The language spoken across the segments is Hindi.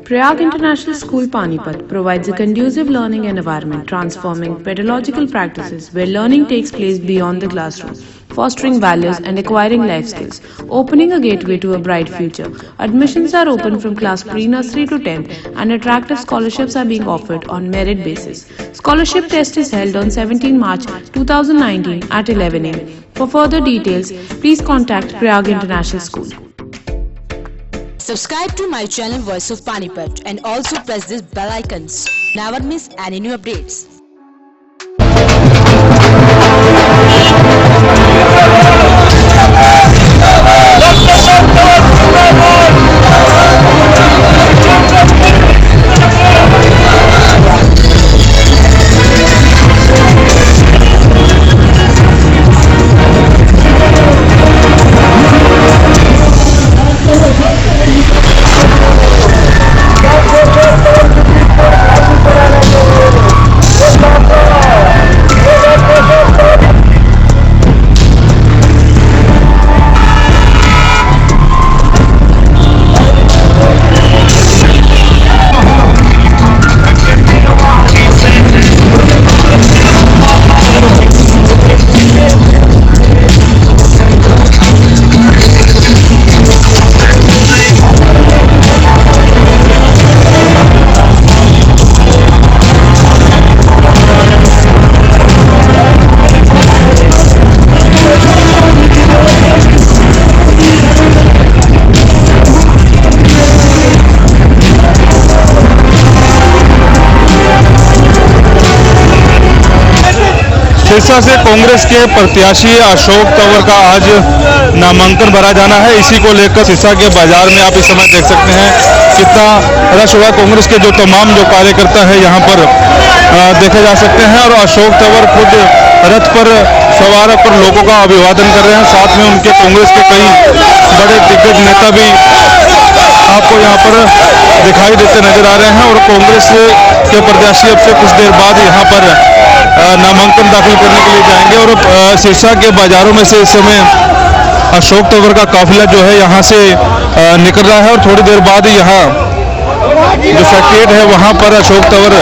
Prayag International School Panipat provides a conducive learning environment, transforming pedagogical practices where learning takes place beyond the classroom, fostering values and acquiring life skills, opening a gateway to a bright future. Admissions are open from class pre-nursery to 10th and attractive scholarships are being offered on merit basis. Scholarship test is held on 17 March 2019 at 11 am. For further details, please contact Prayag International School. Subscribe to my channel Voice of Panipat and also press this bell icons. Never miss any new updates. Sirsa से कांग्रेस के प्रत्याशी अशोक तंवर का आज नामांकन भरा जाना है। इसी को लेकर सिरसा के बाजार में आप इस समय देख सकते हैं कितना रश हुआ। कांग्रेस के जो तमाम कार्यकर्ता है यहाँ पर देखे जा सकते हैं और अशोक तंवर खुद रथ पर सवार होकर लोगों का अभिवादन कर रहे हैं। साथ में उनके कांग्रेस के कई बड़े दिग्गज नेता भी आपको यहाँ पर दिखाई देते नजर आ रहे हैं और कांग्रेस के प्रत्याशी अब से कुछ देर बाद यहाँ पर नामांकन दाखिल करने के लिए जाएंगे और सिरसा के बाजारों में से इस समय अशोक तंवर का काफिला जो है यहाँ से निकल रहा है और थोड़ी देर बाद यहाँ जो सेक्रेटरीट है वहाँ पर अशोक तंवर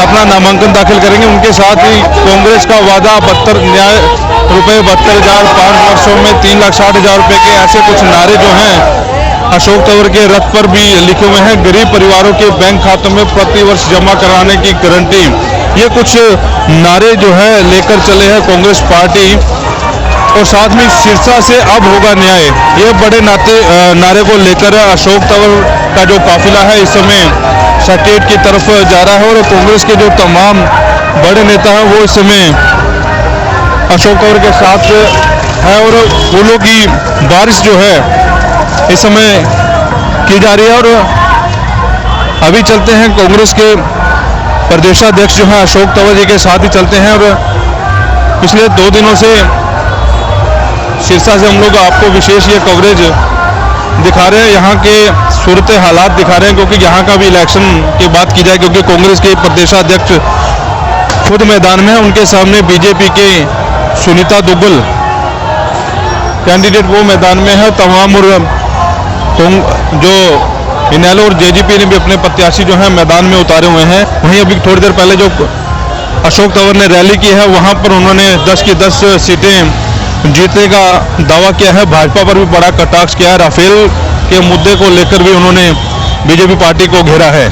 अपना नामांकन दाखिल करेंगे। उनके साथ ही कांग्रेस का वादा 72,500 वर्षों में 3,60,000 रुपए के ऐसे कुछ नारे जो हैं अशोक तंवर के रथ पर भी लिखे हुए हैं। गरीब परिवारों के बैंक खातों में प्रति वर्ष जमा कराने की गारंटी, ये कुछ नारे जो है लेकर चले हैं कांग्रेस पार्टी। और साथ में सिरसा से अब होगा न्याय, ये बड़े नारे को लेकर अशोक तंवर का जो काफिला है इस समय सेक्रेटरीट की तरफ जा रहा है और कांग्रेस के जो तमाम बड़े नेता हैं वो इस समय अशोक तंवर के साथ है और फूलों की बारिश जो है इस समय की जा रही है। और अभी चलते हैं कांग्रेस के प्रदेशाध्यक्ष जो हैं अशोक तंवर जी के साथ ही चलते हैं और पिछले 2 दिनों से सिरसा से हम लोग आपको विशेष ये कवरेज दिखा रहे हैं, यहाँ के सूरत हालात दिखा रहे हैं क्योंकि यहाँ का भी इलेक्शन की बात की जाए क्योंकि कांग्रेस के प्रदेशाध्यक्ष खुद मैदान में है। उनके सामने बीजेपी के सुनीता दुग्गल कैंडिडेट वो मैदान में है। तमाम और जो इनेलो और जेजेपी ने भी अपने प्रत्याशी जो है मैदान में उतारे हुए हैं। वहीं अभी थोड़ी देर पहले जो अशोक तंवर ने रैली की है वहां पर उन्होंने 10 की 10 सीटें जीतने का दावा किया है। भाजपा पर भी बड़ा कटाक्ष किया है। राफेल के मुद्दे को लेकर भी उन्होंने बीजेपी पार्टी को घेरा है।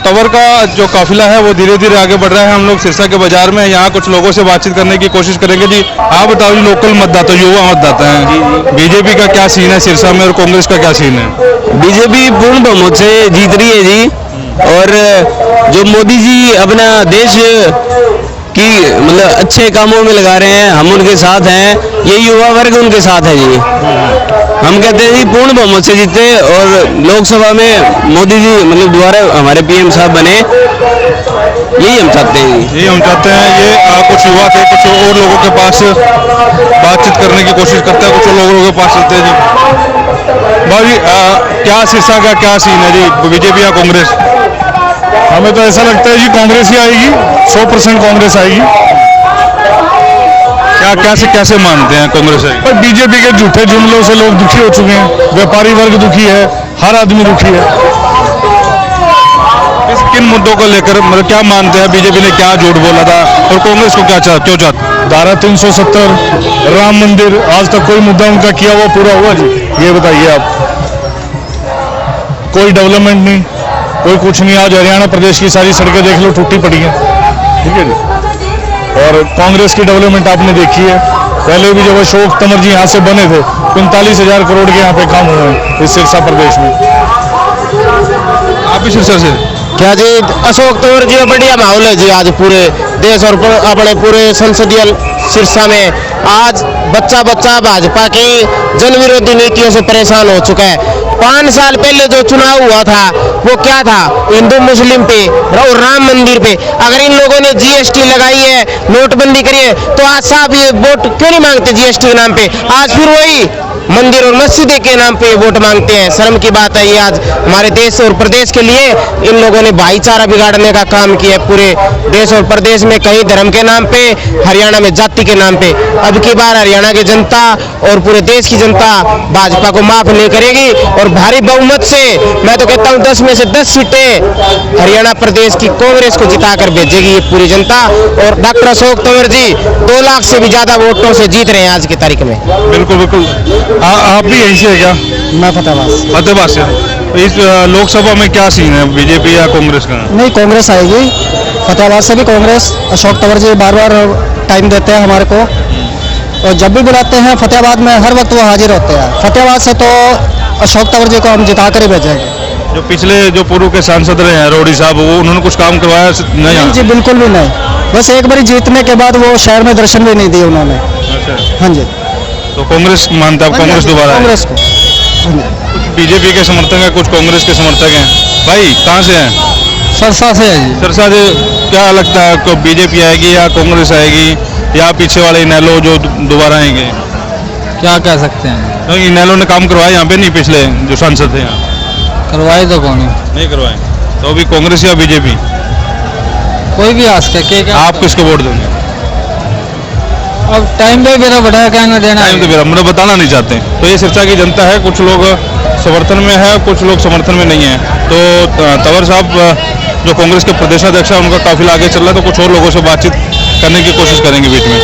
तंवर का जो काफिला है वो धीरे धीरे आगे बढ़ रहा है। हम लोग सिरसा के बाजार में यहाँ कुछ लोगों से बातचीत करने की कोशिश करेंगे। जी आप बताओ, जी लोकल मतदाता, युवा मतदाता हैं, बीजेपी का क्या सीन है सिरसा में और कांग्रेस का क्या सीन है? बीजेपी पूर्ण बहुमत से जीत रही है जी। और जो मोदी जी अपना देश की मतलब अच्छे कामों में लगा रहे हैं, हम उनके साथ हैं, ये युवा वर्ग उनके साथ है जी। हम कहते हैं जी पूर्ण बहुमत से जीते और लोकसभा में मोदी जी मतलब दोबारा हमारे पीएम साहब बने, यही हम चाहते हैं। यही हम चाहते हैं। ये कुछ युवा थे, कुछ और लोगों के पास बातचीत करने की कोशिश करते हैं, कुछ लोगों के पास चलते हैं जी। भाई क्या सिरसा का क्या सीन है जी, बीजेपी या कांग्रेस? हमें तो ऐसा लगता है जी कांग्रेस ही आएगी, 100% कांग्रेस आएगी। क्या कैसे मानते हैं कांग्रेस आएगी? पर बीजेपी के झूठे जुमलों से लोग दुखी हो चुके हैं, व्यापारी वर्ग दुखी है, हर आदमी दुखी है। किन मुद्दों को लेकर मतलब क्या मानते हैं, बीजेपी ने क्या झूठ बोला था और कांग्रेस को क्या क्यों चाहते? धारा 370, राम मंदिर, आज तक कोई मुद्दा उनका किया हुआ पूरा हुआ जी? ये बताइए आप। कोई डेवलपमेंट नहीं, कोई कुछ नहीं। आज हरियाणा प्रदेश की सारी सड़कें देख लो, टूटी पड़ी हैं, ठीक है जी। और कांग्रेस की डेवलपमेंट आपने देखी है, पहले भी जब अशोक तंवर जी यहाँ से बने थे 45,000 करोड़ के यहाँ पे काम हुए हैं इस सिरसा प्रदेश में। आप भी सिरसा से? क्या जी, अशोक तंवर जी बढ़िया माहौल है जी आज पूरे देश और अपने पूरे संसदीय सिरसा में। आज बच्चा भाजपा की जन विरोधी नीतियों से परेशान हो चुका है। 5 साल पहले जो चुनाव हुआ था वो क्या था, हिंदू मुस्लिम पे और राम मंदिर पे। अगर इन लोगों ने जीएसटी लगाई है, नोटबंदी करी है, तो आज साहब ये वोट क्यों नहीं मांगते जीएसटी के नाम पे? आज फिर वही मंदिर और मस्जिद के नाम पे वोट मांगते हैं। शर्म की बात है ये। आज हमारे देश और प्रदेश के लिए इन लोगों ने भाईचारा बिगाड़ने का काम किया है पूरे देश और प्रदेश में, कहीं धर्म के नाम पे, हरियाणा में जाति के नाम पे। अब की बार हरियाणा की जनता और पूरे देश की जनता भाजपा को माफ नहीं करेगी और भारी बहुमत से, मैं तो कहता हूँ 10 में से 10 सीटें हरियाणा प्रदेश की कांग्रेस को जिताकर भेजेगी ये पूरी जनता। और डॉक्टर अशोक तंवर जी 2 लाख से भी ज्यादा वोटों से जीत रहे हैं आज की तारीख में। बिल्कुल बिल्कुल। आप भी यहीं से है क्या? मैं फतेहाबाद से। तो इस लोकसभा में क्या सीन है, बीजेपी या कांग्रेस का? नहीं, कांग्रेस आएगी। फतेहाबाद से भी कांग्रेस। अशोक तंवर जी बार बार टाइम देते हैं हमारे को और जब भी बुलाते हैं फतेहाबाद में हर वक्त वो हाजिर होते हैं। फतेहाबाद से तो अशोक तंवर जी को हम जिता कर ही भेजेंगे। जो पिछले जो पूर्व के सांसद रहे हैं रोडी साहब, वो उन्होंने कुछ काम करवाया नहीं? जी बिल्कुल भी नहीं। बस एक बार जीतने के बाद वो शहर में दर्शन भी नहीं दिए उन्होंने। अच्छा। हाँ जी। तो कांग्रेस मानते हैं आप, कांग्रेस दोबारा? कांग्रेस को। कुछ बीजेपी के समर्थक हैं, कुछ कांग्रेस के समर्थक हैं। भाई कहाँ से हैं? सरसा से है जी। सिरसा से। क्या लगता है आपको, बीजेपी आएगी या कांग्रेस आएगी या पीछे वाले इनेलो जो दोबारा आएंगे? क्या कह सकते हैं, क्योंकि इनेलो ने काम करवाया यहाँ पे नहीं, पिछले जो सांसद थे यहाँ करवाए तो कौन नहीं करवाए। तो अभी कांग्रेस या बीजेपी? कोई भी आज के आप किसको वोट देंगे? अब टाइम पे मेरा बढ़ा क्या ना देना टाइम तो मेरा मतलब बताना नहीं चाहते। तो ये सिरसा की जनता है, कुछ लोग समर्थन में है, कुछ लोग समर्थन में नहीं है। तो तंवर साहब जो कांग्रेस के प्रदेशाध्यक्ष है, उनका काफिला आगे चल रहा है, तो कुछ और लोगों से बातचीत करने की कोशिश करेंगे बीच में।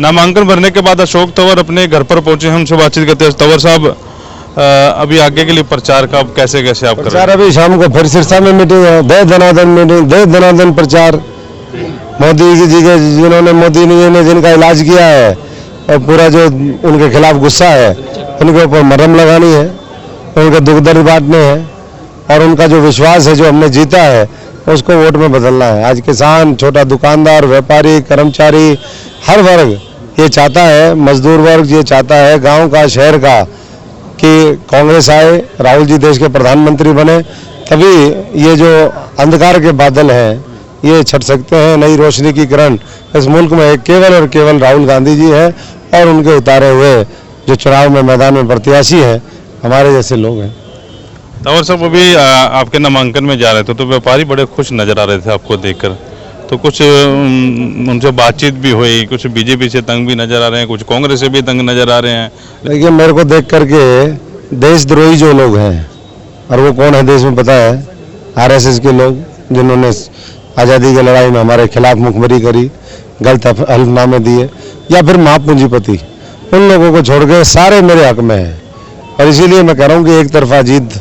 नामांकन भरने के बाद अशोक तंवर अपने घर पर पहुंचे हैं, उनसे बातचीत करते हैं। तंवर साहब, अभी आगे के लिए प्रचार का कैसे कैसे आप कर रहे प्रचार अभी शाम को फिर सिरसा में मीटिंग है, दे दनादन मीटिंग, दे दनादन प्रचार। मोदी जी के जिन्होंने मोदी ने जिनका इलाज किया है और पूरा जो उनके खिलाफ गुस्सा है उनके ऊपर मरहम लगानी है, उनके दुख दर्द बांटने हैं और उनका जो विश्वास है जो हमने जीता है उसको वोट में बदलना है। आज किसान, छोटा दुकानदार, व्यापारी, कर्मचारी, हर वर्ग ये चाहता है, मजदूर वर्ग ये चाहता है, गांव का, शहर का, कि कांग्रेस आए, राहुल जी देश के प्रधानमंत्री बने, तभी ये जो अंधकार के बादल हैं ये छट सकते हैं। नई रोशनी की किरण इस मुल्क में केवल और केवल राहुल गांधी जी हैं और उनके उतारे हुए जो चुनाव में मैदान में प्रत्याशी हैं हमारे जैसे लोग हैं। तंवर साहब, अभी आपके नामांकन में जा रहे थे तो व्यापारी बड़े खुश नजर आ रहे थे आपको देखकर, तो कुछ उनसे बातचीत भी हुई, कुछ बीजेपी से तंग भी नजर आ रहे हैं, कुछ कांग्रेस से भी तंग नजर आ रहे हैं। देखिए, मेरे को देख करके देशद्रोही जो लोग हैं, और वो कौन है देश में पता है, आरएसएस के लोग जिन्होंने आज़ादी की लड़ाई में हमारे खिलाफ मुखबरी करी, गलत हल्फनामे दिए, या फिर महापूंजीपति, उन लोगों को छोड़ के सारे मेरे हक में हैं। और इसीलिए मैं कह रहा हूँ कि एक तरफा जीत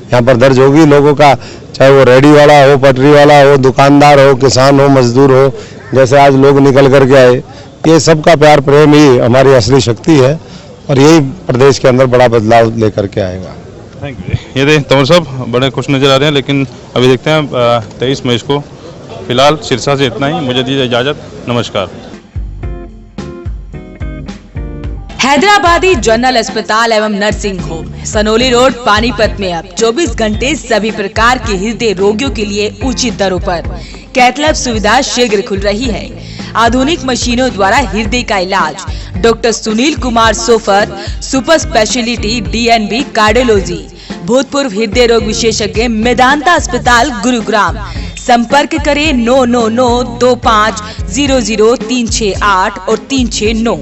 यहाँ पर दर्ज होगी लोगों का, चाहे वो रेडी वाला हो, पटरी वाला हो, दुकानदार हो, किसान हो, मजदूर हो, जैसे आज लोग निकल करके आए, ये सबका प्यार प्रेम ही हमारी असली शक्ति है और यही प्रदेश के अंदर बड़ा बदलाव लेकर के आएगा। Thank you. ये देख तंवर साहब बड़े खुश नजर आ रहे हैं, लेकिन अभी देखते हैं 23 मई को। फिलहाल सिरसा से इतना ही, मुझे दीजिए इजाजत, नमस्कार। हैदराबादी जनरल अस्पताल एवं nursing home Sanauli road Panipat में अब 24 घंटे सभी प्रकार के हृदय रोगियों के लिए उचित दरों पर कैथलैब सुविधा शीघ्र खुल रही है। आधुनिक मशीनों द्वारा हृदय का इलाज। Doctor Sunil Kumar so far, super speciality DNB cardiology, भूतपूर्व हृदय रोग विशेषज्ञ, मेदांता अस्पताल गुरुग्राम। संपर्क करें 9992500 368 और 369।